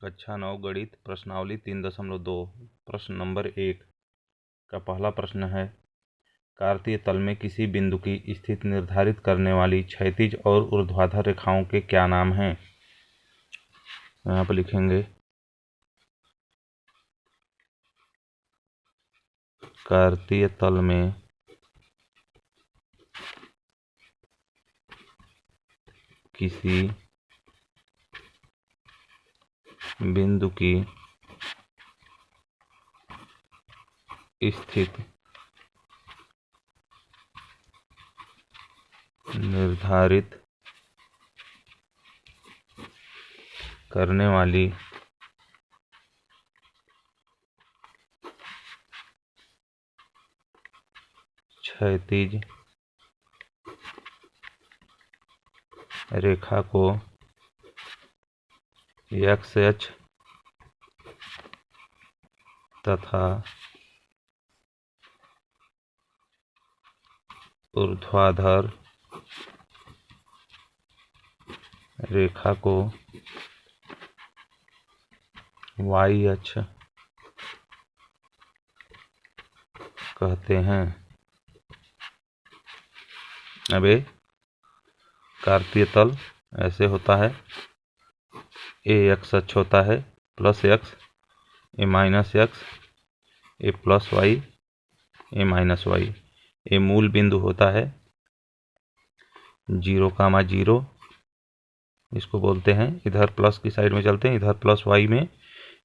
कक्षा 9 गणित प्रश्नावली 3.2 प्रश्न नंबर 1 का पहला प्रश्न है, कार्तीय तल में किसी बिंदु की स्थिति निर्धारित करने वाली क्षैतिज और ऊर्ध्वाधर रेखाओं के क्या नाम हैं। यहाँ पर लिखेंगे कार्तीय तल में किसी बिंदु की स्थिति निर्धारित करने वाली क्षैतिज रेखा को एक्स अक्ष तथा ऊर्ध्वाधर रेखा को वाई अक्ष कहते हैं। अब कार्तीय तल ऐसे होता है, ए एक्स अक्ष होता है प्लस एक्स, ए माइनस एक्स, ए प्लस वाई, ए माइनस वाई। ए मूल बिंदु होता है 0,0, इसको बोलते हैं। इधर प्लस की साइड में चलते हैं, इधर प्लस वाई में,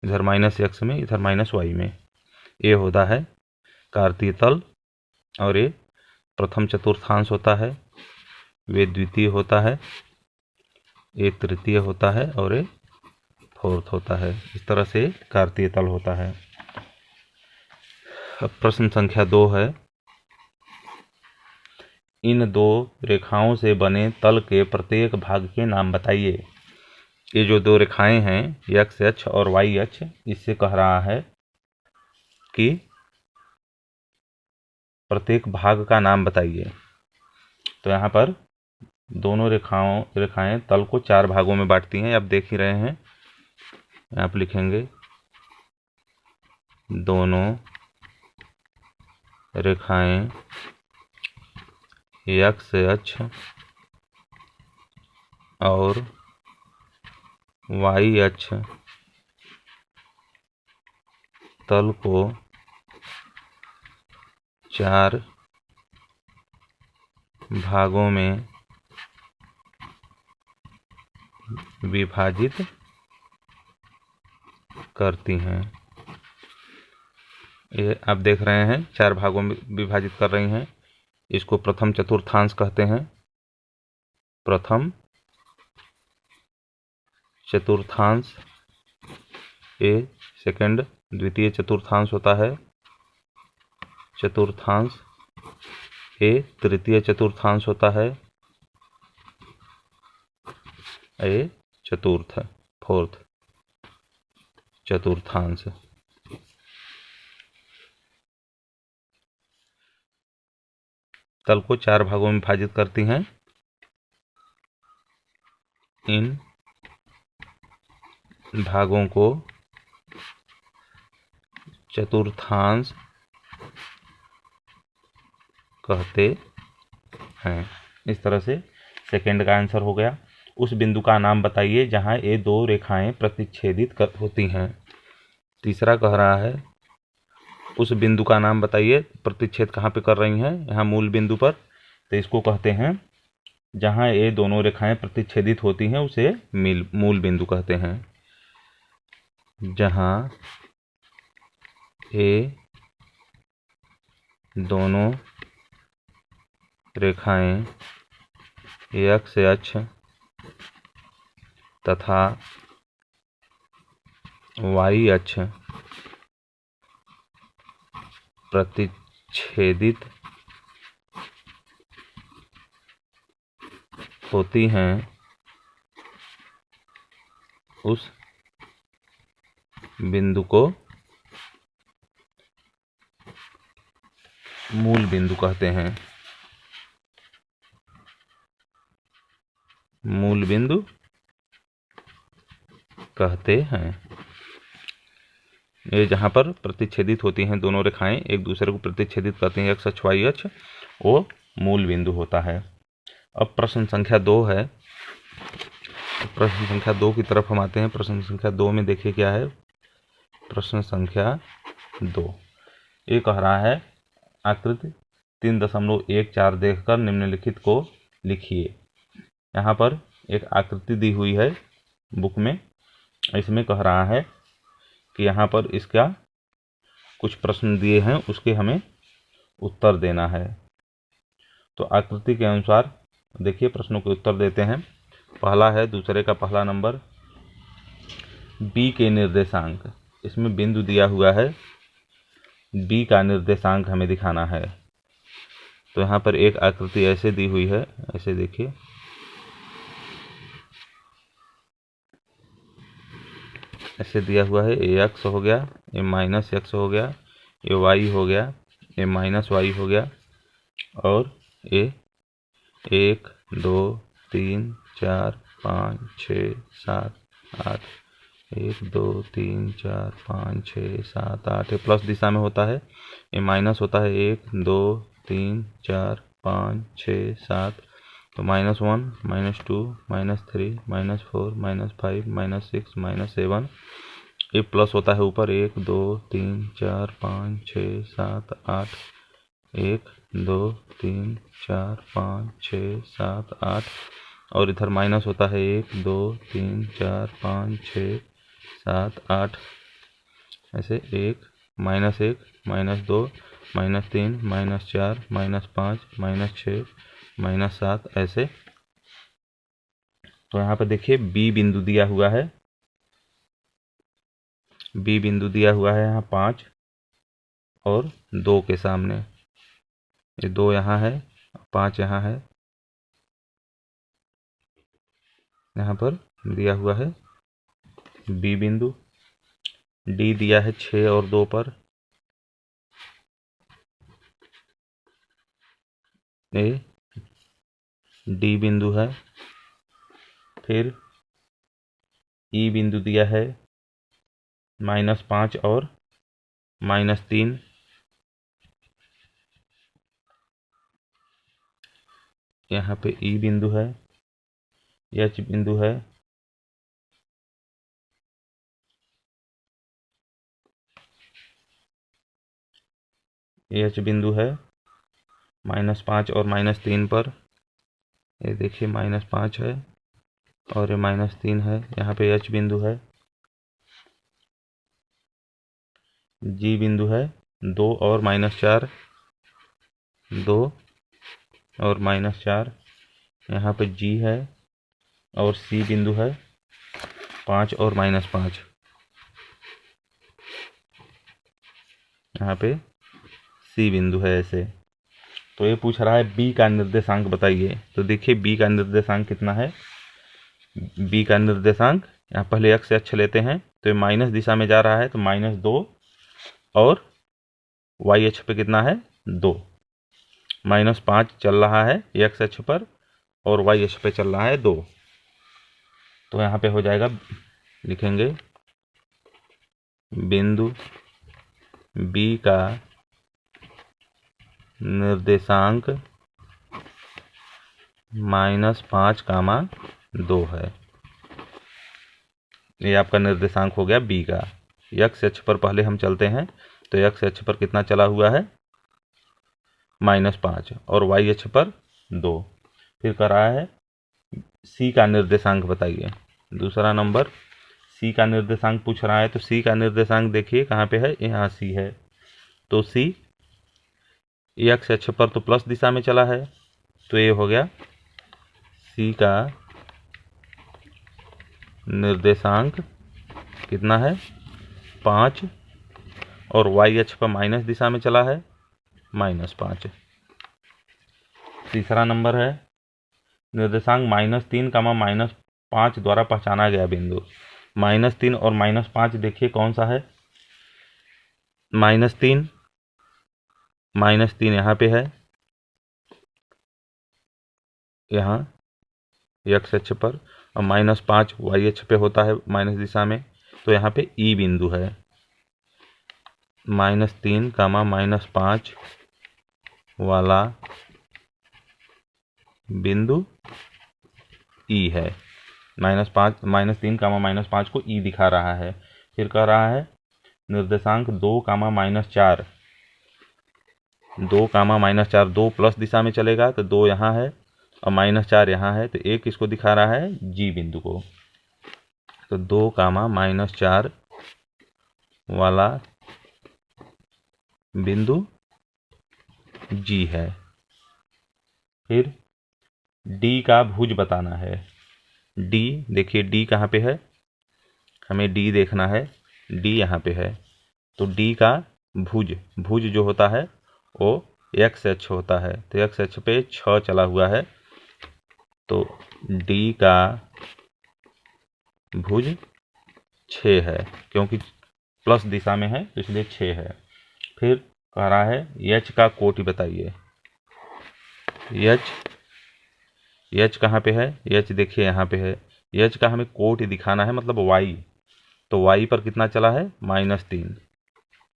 इधर माइनस एक्स में, इधर माइनस वाई में। ए होता है कार्तीय तल और ये प्रथम चतुर्थांश होता है, वे द्वितीय होता है, ये तृतीय होता है और ये फोर्थ होता है। इस तरह से कार्तीय तल होता है। अब प्रश्न संख्या 2 है, इन दो रेखाओं से बने तल के प्रत्येक भाग के नाम बताइए। ये जो दो रेखाएं हैं एक्स अक्ष और वाई अक्ष, इससे कह रहा है कि प्रत्येक भाग का नाम बताइए। तो यहाँ पर दोनों रेखाएं तल को 4 भागों में बांटती हैं, आप देख ही रहे हैं। यहाँ पर लिखेंगे दोनों रेखाएं एक्स अक्ष और वाई अक्ष तल को 4 भागों में विभाजित करती हैं। ये आप देख रहे हैं 4 भागों में विभाजित कर रही हैं। इसको प्रथम चतुर्थांश कहते हैं। प्रथम चतुर्थांश ए सेकंड, द्वितीय चतुर्थांश होता है चतुर्थांश ए, तृतीय चतुर्थांश होता है ए, चतुर्थ फोर्थ चतुर्थांश। तल को 4 भागों में विभाजित करती हैं। इन भागों को चतुर्थांश कहते हैं। इस तरह से सेकंड का आंसर हो गया। उस बिंदु का नाम बताइए जहां ये दो रेखाएं प्रतिच्छेदित होती हैं। तीसरा कह रहा है उस बिंदु का नाम बताइए, प्रतिच्छेद कहाँ पे कर रही हैं, यहाँ मूल बिंदु पर। तो इसको कहते हैं जहां ये दोनों रेखाएं प्रतिच्छेदित होती हैं उसे मूल बिंदु कहते हैं। जहां ये दोनों रेखाएं एक्स अक्ष तथा वाई अक्ष प्रतिच्छेदित होती हैं, उस बिंदु को मूल बिंदु कहते हैं। मूल बिंदु कहते हैं। ये जहाँ पर प्रतिच्छेदित होती हैं दोनों रेखाएं एक दूसरे को प्रतिच्छेदित करती हैं, एक्स अक्ष वाई अक्ष, वो मूल बिंदु होता है। अब प्रश्न संख्या 2 है। प्रश्न संख्या 2 की तरफ हम आते हैं। प्रश्न संख्या 2 में देखिए क्या है। प्रश्न संख्या 2 ये कह रहा है आकृति 3.14 देखकर निम्नलिखित को लिखिए। यहाँ पर एक आकृति दी हुई है बुक में। इसमें कह रहा है कि यहाँ पर इसका कुछ प्रश्न दिए हैं, उसके हमें उत्तर देना है। तो आकृति के अनुसार देखिए प्रश्नों के उत्तर देते हैं। पहला है दूसरे का पहला नंबर, बी के निर्देशांक। इसमें बिंदु दिया हुआ है, बी का निर्देशांक हमें दिखाना है। तो यहाँ पर एक आकृति ऐसे दी हुई है, ऐसे देखिए, ऐसे दिया हुआ है। ए एक्स हो गया, ए माइनस एक्स हो गया, ए वाई हो गया, ए माइनस वाई हो गया, और ए 1 2 3 4 5 6 7 8, 1 2 3 4 5 6 7 8। ये प्लस दिशा में होता है। ये माइनस होता है 1 2 3 4 5 6 7। तो -1 -2 -3 -4 -5 -6 -7। ये प्लस होता है ऊपर 1 2 3 4 5 6 7 8। 1 2 3 4 5 6 7 8। और इधर माइनस होता है 1 2 3 4 5 6 7 8। ऐसे 1 -1 -2 -3 -4 -5 -6 -7 ऐसे। तो यहाँ पे देखिए बी बिंदु दिया हुआ है, बी बिंदु दिया हुआ है यहाँ 5 और 2 के सामने। ये 2 यहाँ है, 5 यहाँ है। यहाँ पर दिया हुआ है बी बिंदु। डी दिया है 6 और 2 पर। ए डी बिंदु है। फिर ई बिंदु दिया है -5 और -3। यहाँ पे ई बिंदु है, एच बिंदु है, एच बिंदु है -5 और -3 पर। ये देखिए -5 है और ये -3 है। यहाँ पे एच बिंदु है। जी बिंदु है 2 और -4, 2 और -4। यहाँ पे जी है। और सी बिंदु है 5 और -5। यहाँ पे सी बिंदु है ऐसे। तो ये पूछ रहा है बी का निर्देशांक बताइए। तो देखिए बी का निर्देशांक कितना है। बी का निर्देशांक यहाँ पहले एक्स अक्ष लेते हैं, तो ये माइनस दिशा में जा रहा है, तो -2 और वाई अक्ष पे कितना है 2। -5 चल रहा है एक्स अक्ष पर और वाई अक्ष पे चल रहा है 2। तो यहाँ पे हो जाएगा, लिखेंगे बिंदु बी का निर्देशांक -5, 2 है। ये आपका निर्देशांक हो गया बी का। एक्स अक्ष पर पहले हम चलते हैं, तो एक्स अक्ष पर कितना चला हुआ है -5 और वाई अक्ष पर 2। फिर कर रहा है सी का निर्देशांक बताइए। दूसरा नंबर सी का निर्देशांक पूछ रहा है। तो सी का निर्देशांक देखिए कहाँ पे है, यहाँ सी है। तो सी एक्स अक्ष पर तो प्लस दिशा में चला है, तो ये हो गया सी का निर्देशांक कितना है 5 और वाई अक्ष पर माइनस दिशा में चला है -5। तीसरा नंबर है निर्देशांक -3, -5 द्वारा पहचाना गया बिंदु। -3 और -5 देखिए कौन सा है। -3 यहाँ पे है, यहाँ एक्स अक्ष पर, और -5 वाई अक्ष पे होता है माइनस दिशा में। तो यहाँ पे ई बिंदु है। -3, -5 वाला बिंदु ई है। -3, -5 को ई दिखा रहा है। फिर कह रहा है निर्देशांक 2, -4, 2, 2 प्लस दिशा में चलेगा तो 2 यहाँ है और -4 यहाँ है, तो एक इसको दिखा रहा है जी बिंदु को। तो 2, -4 वाला बिंदु जी है। फिर डी का भुज बताना है। डी देखिए, डी कहाँ पे है, हमें डी देखना है। डी यहाँ पे है, तो डी का भुज जो होता है वो एक्स अक्ष होता है, तो एक्स अक्ष पे 6 चला हुआ है, तो डी का भुज 6 है, क्योंकि प्लस दिशा में है तो इसलिए 6 है। फिर कह रहा है एच का कोटि बताइए। एच कहाँ पे है, एच देखिए यहाँ पे है। एच का हमें कोटि दिखाना है, मतलब वाई, तो वाई पर कितना चला है, -3,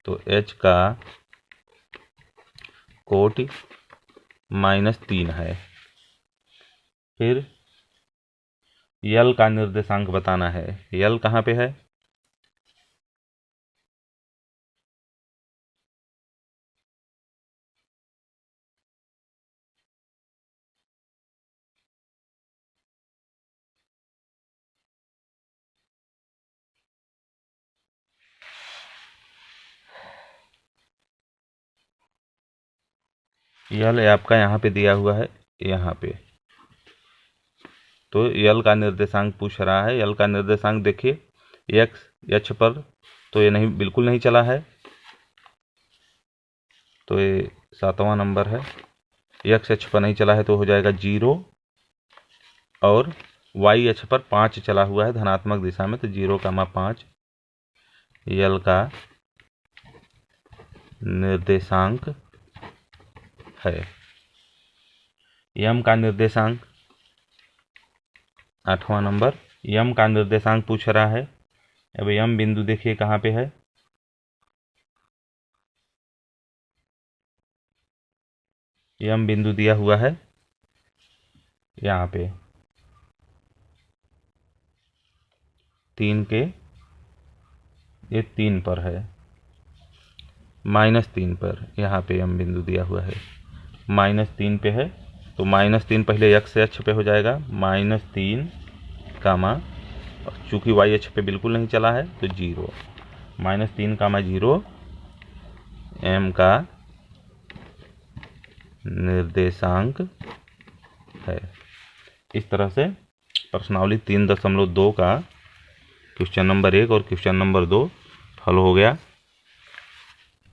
तो एच का कोटि -3 है। फिर यल का निर्देशांक बताना है। यल कहाँ पे है, यल आपका यहाँ पे दिया हुआ है, यहाँ पे, तो यल का निर्देशांक पूछ रहा है। यल का निर्देशांक देखिए, एक्स अक्ष पर तो ये नहीं, बिल्कुल नहीं चला है, तो ये 7वां नंबर है। एक्स अक्ष पर नहीं चला है तो हो जाएगा 0, और वाई अक्ष पर 5 चला हुआ है धनात्मक दिशा में, तो 0, 5 यल का निर्देशांक है। यम का निर्देशांक 8वां नंबर, यम का निर्देशांक पूछ रहा है। अब यम बिंदु देखिए कहाँ पे है, यम बिंदु दिया हुआ है यहाँ पे 3 के, ये 3 पर है, -3 पर, यहाँ पे यम बिंदु दिया हुआ है, -3 पे है, तो -3 पहले एक्स अक्ष पे हो जाएगा, -3, चूँकि वाई अक्ष पे बिल्कुल नहीं चला है तो 0, -3, 0 एम का निर्देशांक है। इस तरह से प्रश्नावली 3.2 का क्वेश्चन नंबर 1 और क्वेश्चन नंबर 2 हल हो गया।